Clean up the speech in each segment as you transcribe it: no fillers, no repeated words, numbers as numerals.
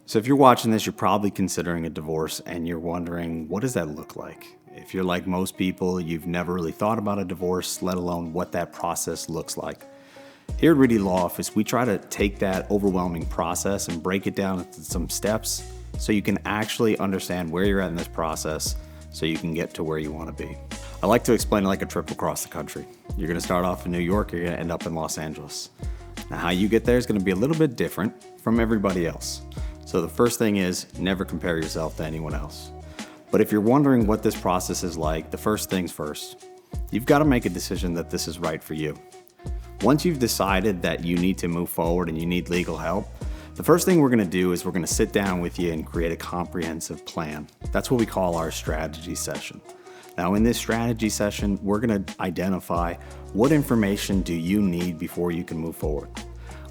So if you're watching this, you're probably considering a divorce and you're wondering, what does that look like? If you're like most people, you've never really thought about a divorce, let alone what that process looks like. Here at Reidy Law Office, we try to take that overwhelming process and break it down into some steps so you can actually understand where you're at in this process so you can get to where you want to be. I like to explain it like a trip across the country. You're going to start off in New York, you're going to end up in Los Angeles. Now, how you get there is going to be a little bit different from everybody else. So the first thing is never compare yourself to anyone else. But if you're wondering what this process is like, the first things first, you've got to make a decision that this is right for you. Once you've decided that you need to move forward and you need legal help, the first thing we're going to do is we're going to sit down with you and create a comprehensive plan. That's what we call our strategy session. Now, in this strategy session, we're going to identify what information do you need before you can move forward.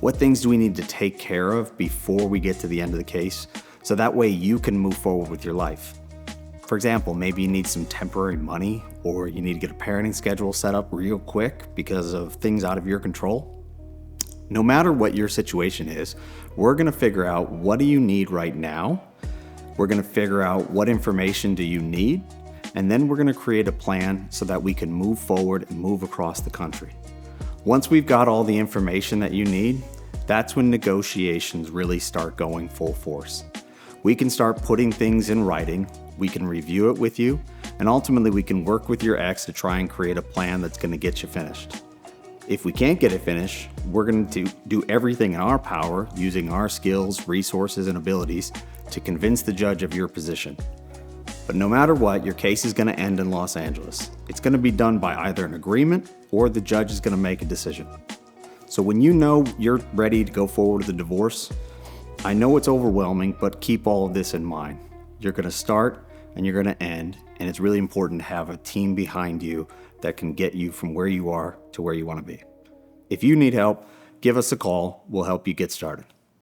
What things do we need to take care of before we get to the end of the case, so that way you can move forward with your life. For example, maybe you need some temporary money, or you need to get a parenting schedule set up real quick because of things out of your control. No matter what your situation is, we're going to figure out what do you need right now. We're going to figure out what information do you need, and then we're going to create a plan so that we can move forward and move across the country. Once we've got all the information that you need, that's when negotiations really start going full force. We can start putting things in writing, we can review it with you, and ultimately we can work with your ex to try and create a plan that's going to get you finished. If we can't get it finished, we're going to do everything in our power using our skills, resources, and abilities to convince the judge of your position. But no matter what, your case is going to end in Los Angeles. It's going to be done by either an agreement or the judge is going to make a decision. So when you know you're ready to go forward with a divorce, I know it's overwhelming, but keep all of this in mind. You're going to start and you're going to end, and it's really important to have a team behind you that can get you from where you are to where you want to be. If you need help, give us a call. We'll help you get started.